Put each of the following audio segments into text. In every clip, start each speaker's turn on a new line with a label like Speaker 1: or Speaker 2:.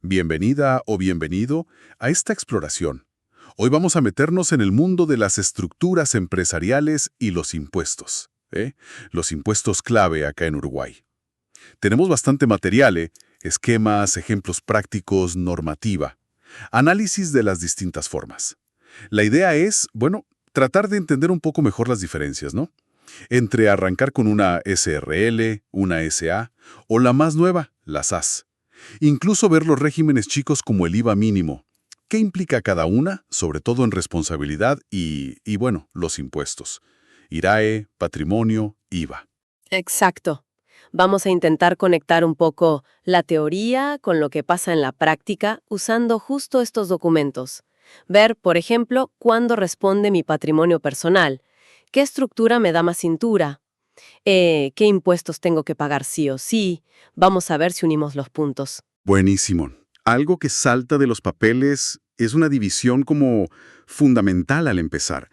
Speaker 1: Bienvenida o bienvenido a esta exploración. Hoy vamos a meternos en el mundo de las estructuras empresariales y los impuestos. Los impuestos clave acá en Uruguay. Tenemos bastante material, esquemas, ejemplos prácticos, normativa, análisis de las distintas formas. La idea es, bueno, tratar de entender un poco mejor las diferencias, ¿no? Entre arrancar con una SRL, una SA o la más nueva, la SAS. Incluso ver los regímenes chicos como el IVA mínimo. ¿Qué implica cada una? Sobre todo en responsabilidad y bueno, los impuestos. IRAE, patrimonio, IVA.
Speaker 2: Exacto. Vamos a intentar conectar un poco la teoría con lo que pasa en la práctica usando justo estos documentos. Ver, por ejemplo, cuándo responde mi patrimonio personal, qué estructura me da más cintura, qué impuestos tengo que pagar sí o sí. Vamos a ver si unimos los puntos.
Speaker 1: Buenísimo. Algo que salta de los papeles es una división como fundamental al empezar.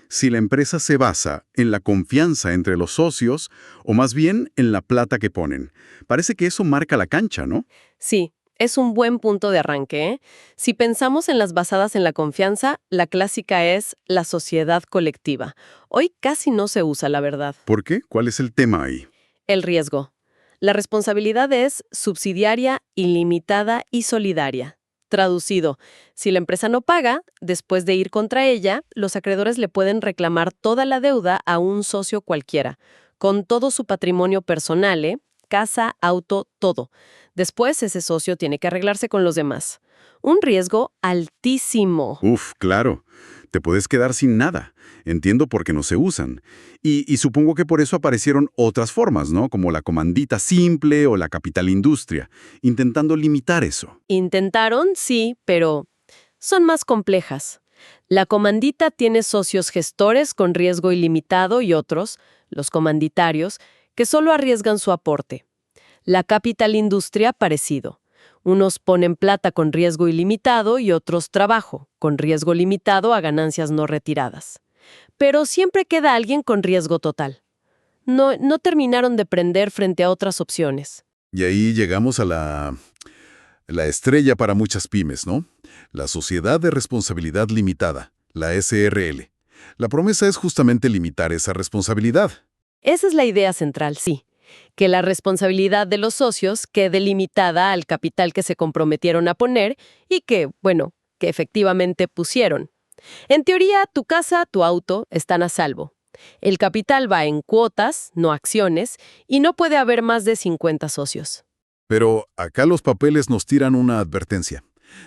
Speaker 1: Si la empresa se basa en la confianza entre los socios o más bien en la plata que ponen. Parece que eso marca la cancha, ¿no?
Speaker 2: Sí, es un buen punto de arranque, ¿eh? Si pensamos en las basadas en la confianza, la clásica es la sociedad colectiva. Hoy casi no se usa, la verdad.
Speaker 1: ¿Por qué? ¿Cuál es el tema ahí?
Speaker 2: El riesgo. La responsabilidad es subsidiaria, ilimitada y solidaria. Traducido, si la empresa no paga, después de ir contra ella, los acreedores le pueden reclamar toda la deuda a un socio cualquiera, con todo su patrimonio personal, casa, auto, todo. Después ese socio tiene que arreglarse con los demás. Un riesgo altísimo.
Speaker 1: Uf, claro. Te puedes quedar sin nada. Entiendo por qué no se usan. Y supongo que por eso aparecieron otras formas, ¿no? Como la comandita simple o la capital industria, intentando limitar eso.
Speaker 2: Intentaron, sí, pero son más complejas. La comandita tiene socios gestores con riesgo ilimitado y otros, los comanditarios, que solo arriesgan su aporte. La capital industria, parecido. Unos ponen plata con riesgo ilimitado y otros trabajo, con riesgo limitado a ganancias no retiradas. Pero siempre queda alguien con riesgo total. No terminaron de prender frente a otras opciones.
Speaker 1: Y ahí llegamos a la estrella para muchas pymes, ¿no? La Sociedad de Responsabilidad Limitada, la SRL. La promesa es justamente limitar esa responsabilidad.
Speaker 2: Esa es la idea central, sí. Que la responsabilidad de los socios quede limitada al capital que se comprometieron a poner y que efectivamente pusieron. En teoría, tu casa, tu auto están a salvo. El capital va en cuotas, no acciones, y no puede haber más de 50 socios.
Speaker 1: Pero acá los papeles nos tiran una advertencia.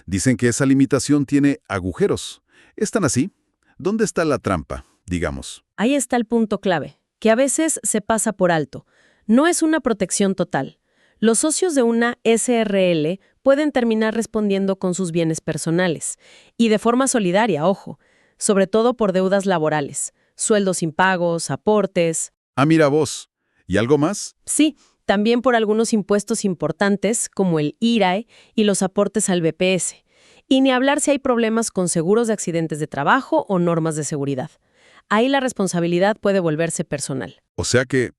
Speaker 1: Dicen que esa limitación tiene agujeros. ¿Están así? ¿Dónde está la trampa, digamos?
Speaker 2: Ahí está el punto clave, que a veces se pasa por alto. No es una protección total. Los socios de una SRL pueden terminar respondiendo con sus bienes personales, y de forma solidaria, ojo, sobre todo por deudas laborales, sueldos impagos, aportes.
Speaker 1: Ah, mira vos. ¿Y algo más?
Speaker 2: Sí, también por algunos impuestos importantes, como el IRAE y los aportes al BPS. Y ni hablar si hay problemas con seguros de accidentes de trabajo o normas de seguridad. Ahí la responsabilidad puede volverse personal.
Speaker 1: O sea que,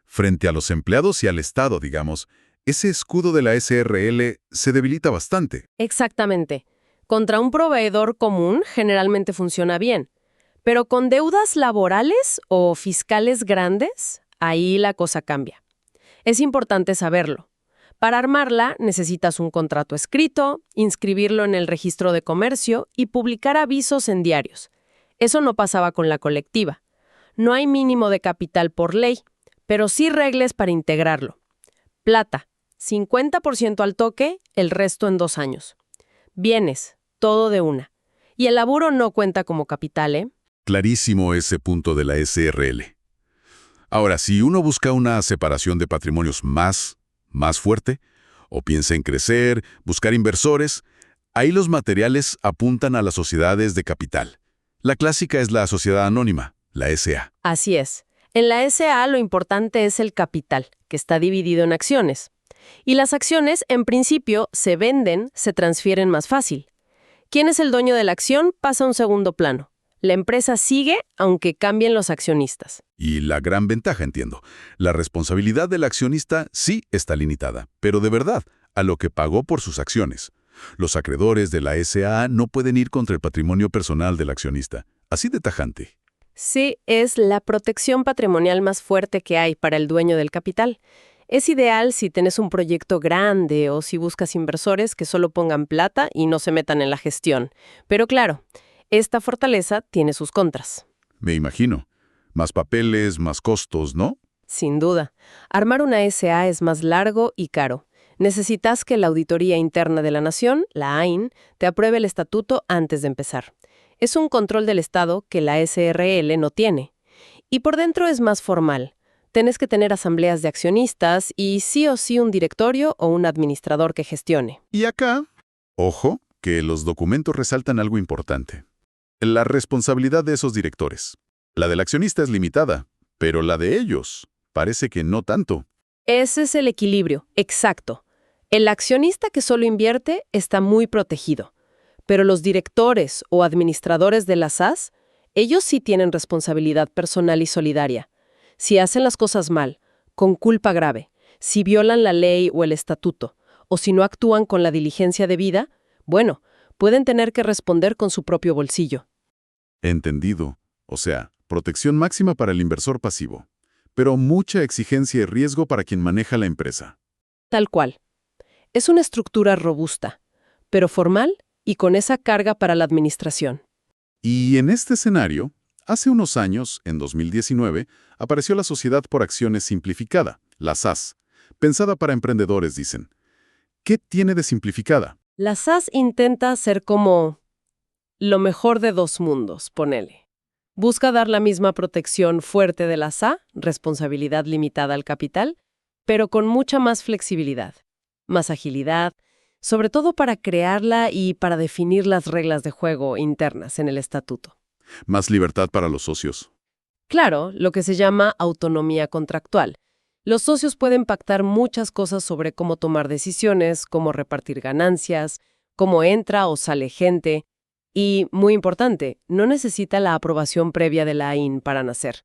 Speaker 1: frente a los empleados y al Estado, digamos, ese escudo de la SRL se debilita bastante.
Speaker 2: Exactamente. Contra un proveedor común generalmente funciona bien. Pero con deudas laborales o fiscales grandes, ahí la cosa cambia. Es importante saberlo. Para armarla necesitas un contrato escrito, inscribirlo en el registro de comercio y publicar avisos en diarios. Eso no pasaba con la colectiva. No hay mínimo de capital por ley, pero sí reglas para integrarlo. Plata, 50% al toque, el resto en 2 años. Bienes, todo de una. Y el laburo no cuenta como capital, ¿eh?
Speaker 1: Clarísimo ese punto de la SRL. Ahora, si uno busca una separación de patrimonios más fuerte, o piensa en crecer, buscar inversores, ahí los materiales apuntan a las sociedades de capital. La clásica es la sociedad anónima, la SA.
Speaker 2: Así es. En la SA lo importante es el capital, que está dividido en acciones. Y las acciones, en principio, se venden, se transfieren más fácil. ¿Quién es el dueño de la acción? Pasa a un segundo plano. La empresa sigue, aunque cambien los accionistas.
Speaker 1: Y la gran ventaja, entiendo, la responsabilidad del accionista sí está limitada, pero de verdad, a lo que pagó por sus acciones. Los acreedores de la SA no pueden ir contra el patrimonio personal del accionista. Así de tajante.
Speaker 2: Sí, es la protección patrimonial más fuerte que hay para el dueño del capital. Es ideal si tienes un proyecto grande o si buscas inversores que solo pongan plata y no se metan en la gestión. Pero claro, esta fortaleza tiene sus contras.
Speaker 1: Me imagino. Más papeles, más costos, ¿no?
Speaker 2: Sin duda. Armar una SA es más largo y caro. Necesitas que la Auditoría Interna de la Nación, la AIN, te apruebe el estatuto antes de empezar. Es un control del Estado que la SRL no tiene. Y por dentro es más formal. Tienes que tener asambleas de accionistas y sí o sí un directorio o un administrador que gestione.
Speaker 1: Y acá, ojo, que los documentos resaltan algo importante. La responsabilidad de esos directores. La del accionista es limitada, pero la de ellos parece que no tanto.
Speaker 2: Ese es el equilibrio, exacto. El accionista que solo invierte está muy protegido, pero los directores o administradores de las SAS, ellos sí tienen responsabilidad personal y solidaria. Si hacen las cosas mal, con culpa grave, si violan la ley o el estatuto, o si no actúan con la diligencia debida, bueno, pueden tener que responder con su propio bolsillo.
Speaker 1: Entendido. O sea, protección máxima para el inversor pasivo, pero mucha exigencia y riesgo para quien maneja la empresa.
Speaker 2: Tal cual. Es una estructura robusta, pero formal y con esa carga para la administración.
Speaker 1: Y en este escenario, hace unos años, en 2019, apareció la Sociedad por Acciones Simplificada, la SAS, pensada para emprendedores, dicen. ¿Qué tiene de simplificada?
Speaker 2: La SAS intenta ser como lo mejor de dos mundos, ponele. Busca dar la misma protección fuerte de la SA, responsabilidad limitada al capital, pero con mucha más flexibilidad, más agilidad, sobre todo para crearla y para definir las reglas de juego internas en el estatuto.
Speaker 1: Más libertad para los socios.
Speaker 2: Claro, lo que se llama autonomía contractual. Los socios pueden pactar muchas cosas sobre cómo tomar decisiones, cómo repartir ganancias, cómo entra o sale gente. Y, muy importante, no necesita la aprobación previa de la AIN para nacer.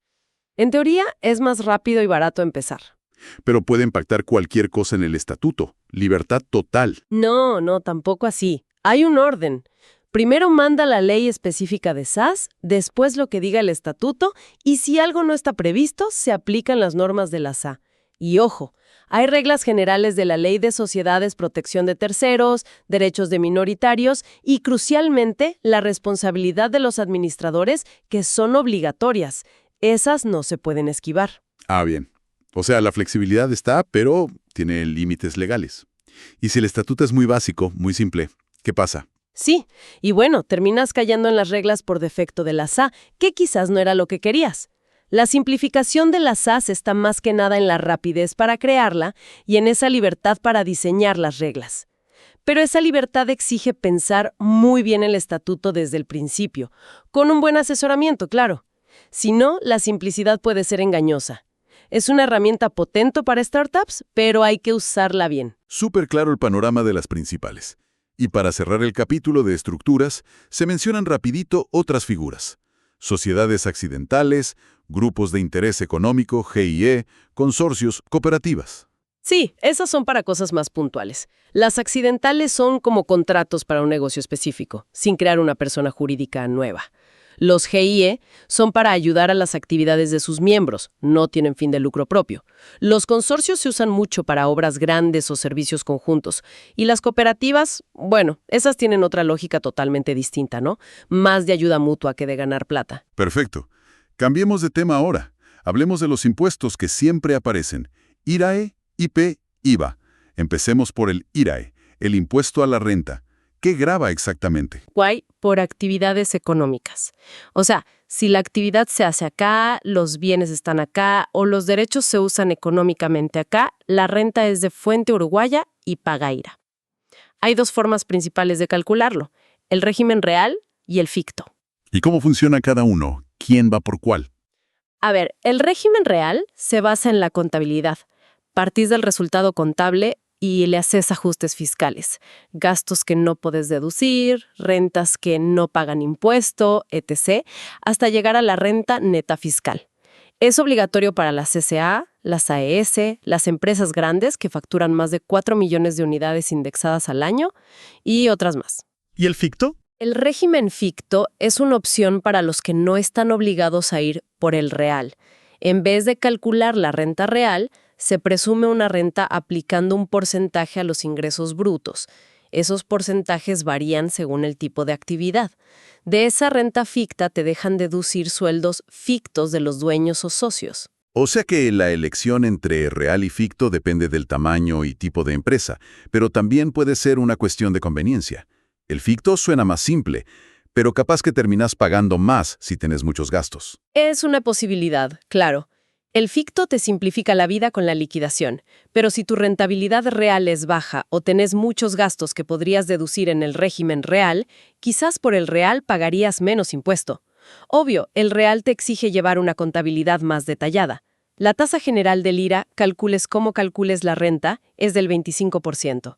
Speaker 2: En teoría, es más rápido y barato empezar.
Speaker 1: Pero pueden pactar cualquier cosa en el estatuto. Libertad total.
Speaker 2: No, tampoco así. Hay un orden. Primero manda la ley específica de SAS, después lo que diga el estatuto, y si algo no está previsto, se aplican las normas de la SA. Y ojo, hay reglas generales de la Ley de Sociedades, Protección de Terceros, Derechos de Minoritarios y, crucialmente, la responsabilidad de los administradores, que son obligatorias. Esas no se pueden esquivar.
Speaker 1: Ah, bien. O sea, la flexibilidad está, pero tiene límites legales. Y si el estatuto es muy básico, muy simple, ¿qué pasa?
Speaker 2: Sí, y bueno, terminas cayendo en las reglas por defecto de la SA, que quizás no era lo que querías. La simplificación de la SAS está más que nada en la rapidez para crearla y en esa libertad para diseñar las reglas. Pero esa libertad exige pensar muy bien el estatuto desde el principio, con un buen asesoramiento, claro. Si no, la simplicidad puede ser engañosa. Es una herramienta potente para startups, pero hay que usarla bien.
Speaker 1: Súper claro el panorama de las principales. Y para cerrar el capítulo de estructuras, se mencionan rapidito otras figuras. Sociedades accidentales, grupos de interés económico, GIE, consorcios, cooperativas.
Speaker 2: Sí, esas son para cosas más puntuales. Las accidentales son como contratos para un negocio específico, sin crear una persona jurídica nueva. Los GIE son para ayudar a las actividades de sus miembros, no tienen fin de lucro propio. Los consorcios se usan mucho para obras grandes o servicios conjuntos. Y las cooperativas, bueno, esas tienen otra lógica totalmente distinta, ¿no? Más de ayuda mutua que de ganar plata.
Speaker 1: Perfecto. Cambiemos de tema ahora. Hablemos de los impuestos que siempre aparecen. IRAE, IP, IVA. Empecemos por el IRAE, el impuesto a la renta. ¿Qué grava exactamente?
Speaker 2: Guay, por actividades económicas. O sea, si la actividad se hace acá, los bienes están acá o los derechos se usan económicamente acá, la renta es de fuente uruguaya y paga IRA. Hay dos formas principales de calcularlo, el régimen real y el ficto.
Speaker 1: ¿Y cómo funciona cada uno? ¿Quién va por cuál?
Speaker 2: A ver, el régimen real se basa en la contabilidad. Partís del resultado contable y le haces ajustes fiscales, gastos que no puedes deducir, rentas que no pagan impuesto, etc., hasta llegar a la renta neta fiscal. Es obligatorio para las CCA, las AES, las empresas grandes que facturan más de 4 millones de unidades indexadas al año y otras más.
Speaker 3: ¿Y el ficto?
Speaker 2: El régimen ficto es una opción para los que no están obligados a ir por el real. En vez de calcular la renta real, se presume una renta aplicando un porcentaje a los ingresos brutos. Esos porcentajes varían según el tipo de actividad. De esa renta ficta te dejan deducir sueldos fictos de los dueños o socios.
Speaker 4: O sea que la elección entre real y ficto depende del tamaño y tipo de empresa, pero también puede ser una cuestión de conveniencia. El ficto suena más simple, pero capaz que terminas pagando más si tienes muchos gastos.
Speaker 2: Es una posibilidad, claro. El ficto te simplifica la vida con la liquidación, pero si tu rentabilidad real es baja o tenés muchos gastos que podrías deducir en el régimen real, quizás por el real pagarías menos impuesto. Obvio, el real te exige llevar una contabilidad más detallada. La tasa general del IRA, calcules cómo calcules la renta, es del 25%.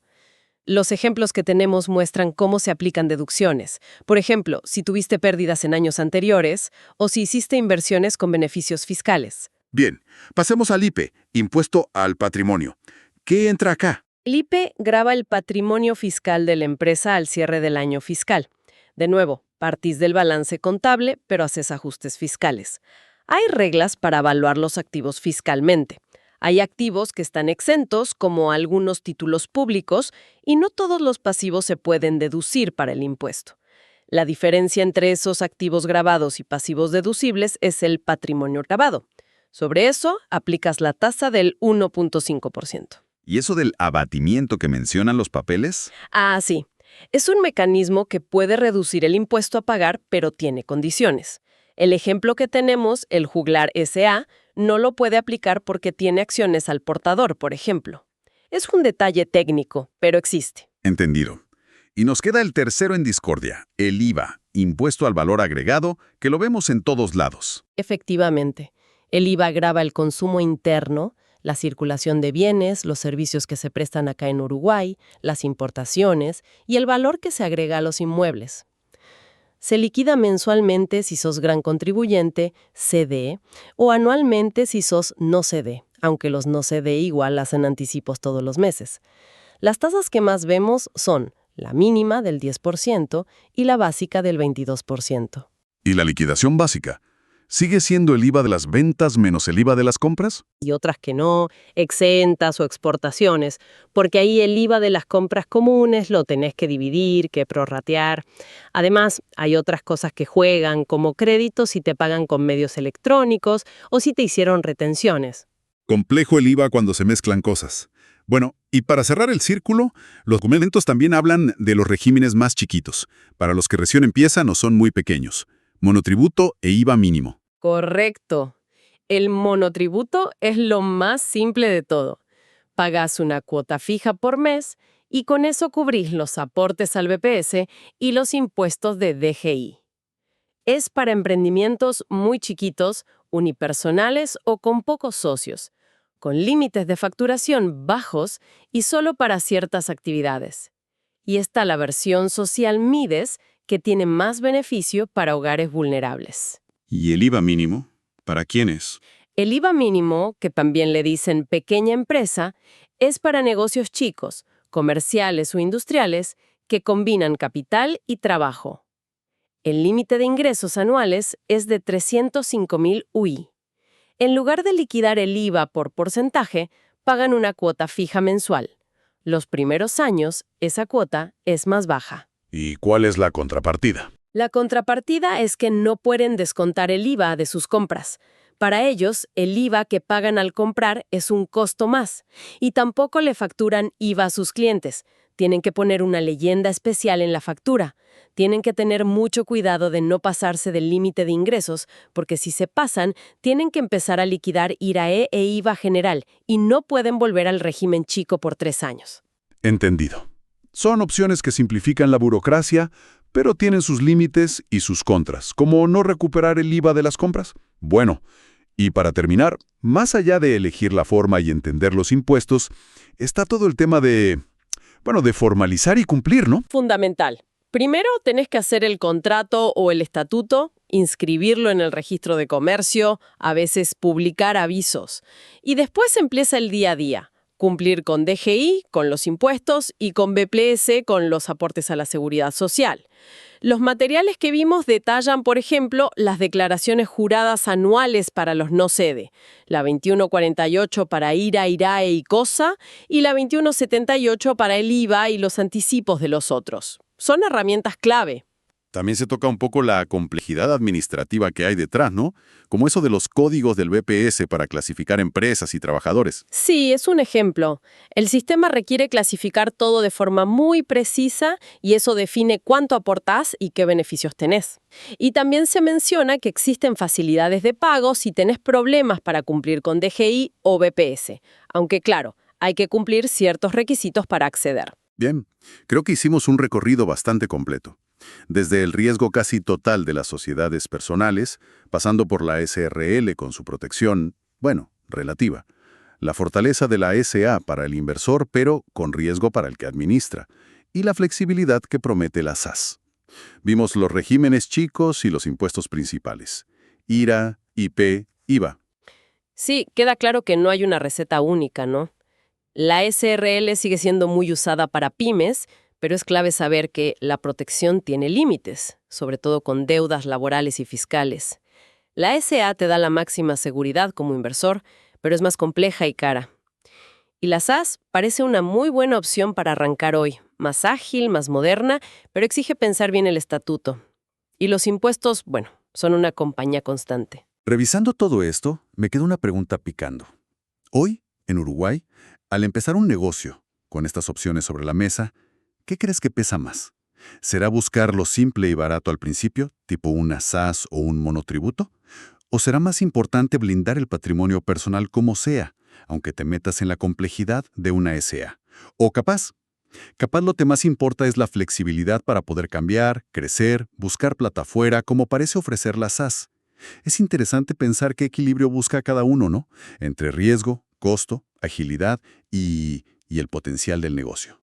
Speaker 2: Los ejemplos que tenemos muestran cómo se aplican deducciones. Por ejemplo, si tuviste pérdidas en años anteriores o si hiciste inversiones con beneficios fiscales.
Speaker 5: Bien, pasemos al IPE, Impuesto al Patrimonio. ¿Qué entra acá?
Speaker 2: El IPE grava el patrimonio fiscal de la empresa al cierre del año fiscal. De nuevo, partís del balance contable, pero haces ajustes fiscales. Hay reglas para evaluar los activos fiscalmente. Hay activos que están exentos, como algunos títulos públicos, y no todos los pasivos se pueden deducir para el impuesto. La diferencia entre esos activos gravados y pasivos deducibles es el patrimonio gravado. Sobre eso, aplicas la tasa del 1.5%.
Speaker 5: ¿Y eso del abatimiento que mencionan los papeles?
Speaker 2: Ah, sí. Es un mecanismo que puede reducir el impuesto a pagar, pero tiene condiciones. El ejemplo que tenemos, el Juglar S.A., no lo puede aplicar porque tiene acciones al portador, por ejemplo. Es un detalle técnico, pero existe.
Speaker 5: Entendido. Y nos queda el tercero en discordia, el IVA, Impuesto al Valor Agregado, que lo vemos en todos lados.
Speaker 2: Efectivamente, el IVA grava el consumo interno, la circulación de bienes, los servicios que se prestan acá en Uruguay, las importaciones y el valor que se agrega a los inmuebles. Se liquida mensualmente si sos gran contribuyente, CD, o anualmente si sos no CD, aunque los no CD igual hacen anticipos todos los meses. Las tasas que más vemos son la mínima del 10% y la básica del 22%.
Speaker 4: ¿Y la liquidación básica? ¿Sigue siendo el IVA de las ventas menos el IVA de las compras?
Speaker 2: Y otras que no, exentas o exportaciones, porque ahí el IVA de las compras comunes lo tenés que dividir, que prorratear. Además, hay otras cosas que juegan, como créditos si te pagan con medios electrónicos o si te hicieron retenciones.
Speaker 4: Complejo el IVA cuando se mezclan cosas. Bueno, y para cerrar el círculo, los documentos también hablan de los regímenes más chiquitos, para los que recién empiezan o son muy pequeños. Monotributo e IVA mínimo.
Speaker 2: Correcto. El monotributo es lo más simple de todo. Pagás una cuota fija por mes y con eso cubrís los aportes al BPS y los impuestos de DGI. Es para emprendimientos muy chiquitos, unipersonales o con pocos socios, con límites de facturación bajos y solo para ciertas actividades. Y está la versión social Mides, que tiene más beneficio para hogares vulnerables.
Speaker 4: ¿Y el IVA mínimo? ¿Para quién es?
Speaker 2: El IVA mínimo, que también le dicen pequeña empresa, es para negocios chicos, comerciales o industriales, que combinan capital y trabajo. El límite de ingresos anuales es de 305.000 UI. En lugar de liquidar el IVA por porcentaje, pagan una cuota fija mensual. Los primeros años, esa cuota es más baja.
Speaker 4: ¿Y cuál es la contrapartida?
Speaker 2: La contrapartida es que no pueden descontar el IVA de sus compras. Para ellos, el IVA que pagan al comprar es un costo más. Y tampoco le facturan IVA a sus clientes. Tienen que poner una leyenda especial en la factura. Tienen que tener mucho cuidado de no pasarse del límite de ingresos, porque si se pasan, tienen que empezar a liquidar IRAE e IVA general y no pueden volver al régimen chico por 3 años.
Speaker 4: Entendido. Son opciones que simplifican la burocracia, pero tienen sus límites y sus contras, como no recuperar el IVA de las compras. Bueno, y para terminar, más allá de elegir la forma y entender los impuestos, está todo el tema de formalizar y cumplir, ¿no?
Speaker 2: Fundamental. Primero tenés que hacer el contrato o el estatuto inscribirlo en el registro de comercio, a veces publicar avisos. Y después empieza el día a día. Cumplir con DGI, con los impuestos, y con BPS, con los aportes a la seguridad social. Los materiales que vimos detallan, por ejemplo, las declaraciones juradas anuales para los no sede, la 2148 para IRA, IRAE y COSA, y la 2178 para el IVA y los anticipos de los otros. Son herramientas clave.
Speaker 5: También se toca un poco la complejidad administrativa que hay detrás, ¿no? Como eso de los códigos del BPS para clasificar empresas y trabajadores.
Speaker 2: Sí, es un ejemplo. El sistema requiere clasificar todo de forma muy precisa y eso define cuánto aportás y qué beneficios tenés. Y también se menciona que existen facilidades de pago si tenés problemas para cumplir con DGI o BPS, aunque claro, hay que cumplir ciertos requisitos para acceder.
Speaker 5: Bien, creo que hicimos un recorrido bastante completo. Desde el riesgo casi total de las sociedades personales, pasando por la SRL con su protección, bueno, relativa. La fortaleza de la SA para el inversor, pero con riesgo para el que administra. Y la flexibilidad que promete la SAS. Vimos los regímenes chicos y los impuestos principales. IRA, IP, IVA.
Speaker 2: Sí, queda claro que no hay una receta única, ¿no? La SRL sigue siendo muy usada para pymes, pero es clave saber que la protección tiene límites, sobre todo con deudas laborales y fiscales. La SA te da la máxima seguridad como inversor, pero es más compleja y cara. Y la SAS parece una muy buena opción para arrancar hoy, más ágil, más moderna, pero exige pensar bien el estatuto. Y los impuestos, bueno, son una compañía constante.
Speaker 5: Revisando todo esto, me queda una pregunta picando. Hoy, en Uruguay, al empezar un negocio, con estas opciones sobre la mesa, ¿qué crees que pesa más? ¿Será buscar lo simple y barato al principio, tipo una SAS o un monotributo? ¿O será más importante blindar el patrimonio personal como sea, aunque te metas en la complejidad de una SA? ¿O capaz lo que más importa es la flexibilidad para poder cambiar, crecer, buscar plata afuera, como parece ofrecer la SAS? Es interesante pensar qué equilibrio busca cada uno, ¿no? Entre riesgo, costo, agilidad y el potencial del negocio.